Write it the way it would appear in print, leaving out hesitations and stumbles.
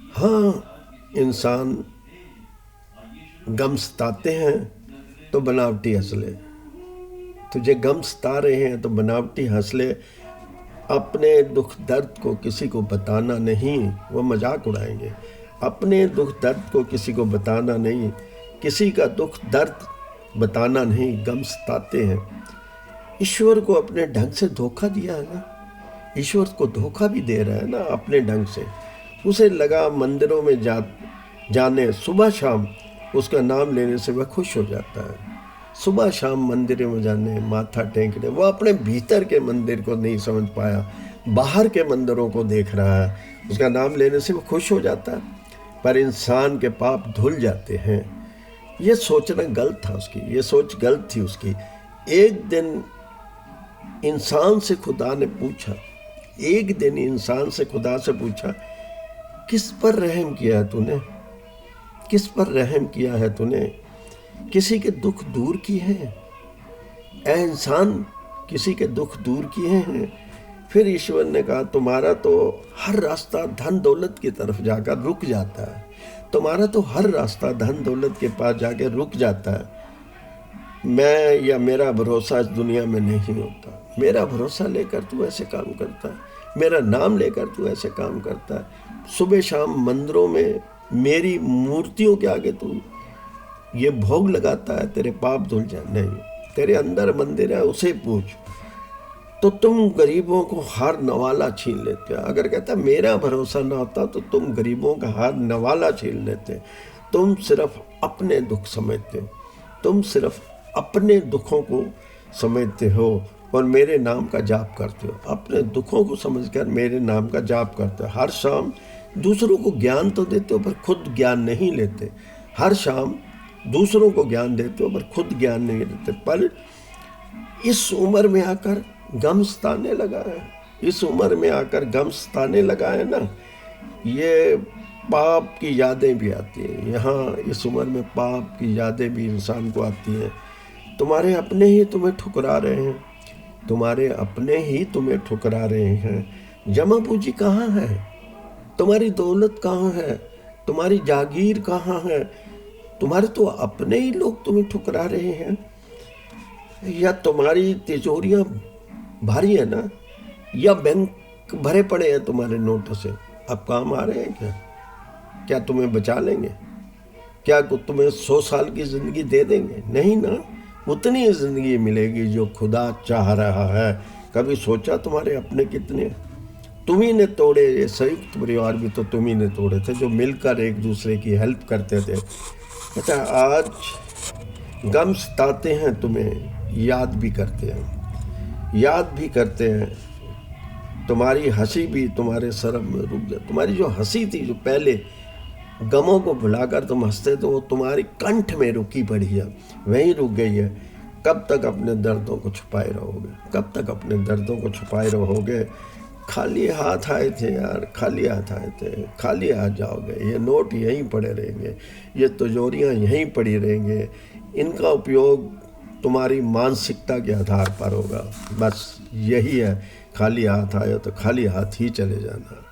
हाँ, इंसान गम सताते हैं तो बनावटी हंसले, तुझे गम सता रहे हैं तो बनावटी हंसले। अपने दुख दर्द को किसी को बताना नहीं, वो मजाक उड़ाएंगे। अपने दुख दर्द को किसी को बताना नहीं, किसी का दुख दर्द बताना नहीं, गम सताते हैं। ईश्वर को अपने ढंग से धोखा दिया है ना, ईश्वर को धोखा भी दे रहा है ना अपने ढंग से। उसे लगा मंदिरों में जाने सुबह शाम उसका नाम लेने से वह खुश हो जाता है। सुबह शाम मंदिरों में जाने, माथा टेकने, वो अपने भीतर के मंदिर को नहीं समझ पाया, बाहर के मंदिरों को देख रहा है। उसका नाम लेने से वो खुश हो जाता है, पर इंसान के पाप धुल जाते हैं। ये सोचना गलत था उसकी, ये सोच गलत थी उसकी। एक दिन इंसान से खुदा ने पूछा, एक दिन इंसान से खुदा से पूछा, किस पर रहम किया है तूने, किस पर रहम किया है तूने, किसी के दुख दूर किए हैं ऐ इंसान, किसी के दुख दूर किए हैं। फिर ईश्वर ने कहा, तुम्हारा तो हर रास्ता धन दौलत की तरफ जाकर रुक जाता है, तुम्हारा तो हर रास्ता धन दौलत के पास जाकर रुक जाता है। मैं या मेरा भरोसा इस दुनिया में नहीं होता। मेरा भरोसा लेकर तू ऐसे काम करता है, मेरा नाम लेकर तू ऐसे काम करता है। सुबह शाम मंदिरों में मेरी मूर्तियों के आगे तू ये भोग लगाता है, तेरे पाप धुल जाए। नहीं, तेरे अंदर मंदिर है, उसे पूछ। तो तुम गरीबों को हार नवाला छीन लेते हो। अगर कहता मेरा भरोसा ना होता तो तुम गरीबों का हार नवाला छीन लेते। तुम सिर्फ अपने दुख समझते, तुम सिर्फ अपने दुखों को समझते हो और मेरे नाम का जाप करते हो। अपने दुखों को समझकर मेरे नाम का जाप करते हो। हर शाम दूसरों को ज्ञान तो देते हो पर खुद ज्ञान नहीं लेते। हर शाम दूसरों को ज्ञान देते हो पर खुद ज्ञान नहीं देते। पर इस उम्र में आकर गम सताने लगा है, इस उम्र में आकर गम सताने लगा है ना, ये पाप की यादें भी आती हैं। यहाँ इस उम्र में पाप की यादें भी इंसान को आती हैं। तुम्हारे अपने ही तुम्हें ठुकरा रहे हैं, तुम्हारे अपने ही तुम्हें ठुकरा रहे हैं। जमा पूंजी कहाँ है, तुम्हारी दौलत कहाँ है, तुम्हारी जागीर कहाँ है। तुम्हारे तो अपने ही लोग तुम्हें ठुकरा रहे हैं। या तुम्हारी तिजोरियाँ भारी है ना, या बैंक भरे पड़े हैं तुम्हारे नोटों से, अब काम आ रहे हैं क्या? क्या तुम्हें बचा लेंगे? क्या तुम्हें 100 साल की ज़िंदगी दे देंगे? नहीं ना, उतनी ज़िंदगी मिलेगी जो खुदा चाह रहा है। कभी सोचा तुम्हारे अपने कितने? तुम्ही ने तोड़े, ये संयुक्त परिवार भी तो तुम्ही ने तोड़े थे, जो मिलकर एक दूसरे की हेल्प करते थे। अच्छा, आज गम सताते हैं, तुम्हें याद भी करते हैं, याद भी करते हैं। तुम्हारी हंसी भी तुम्हारे शर्म में रुक जाए। तुम्हारी जो हंसी थी, जो पहले गमों को भुलाकर तुम हंसते तो वो तुम्हारी कंठ में रुकी पड़ी है, वहीं रुक गई है। कब तक अपने दर्दों को छुपाए रहोगे, कब तक अपने दर्दों को छुपाए रहोगे? खाली हाथ आए थे यार, खाली हाथ आए थे, खाली हाथ जाओगे। ये नोट यहीं पड़े रहेंगे, ये तिजोरियाँ यहीं पड़ी रहेंगे। इनका उपयोग तुम्हारी मानसिकता के आधार पर होगा। बस यही है, खाली हाथ आए तो खाली हाथ ही चले जाना।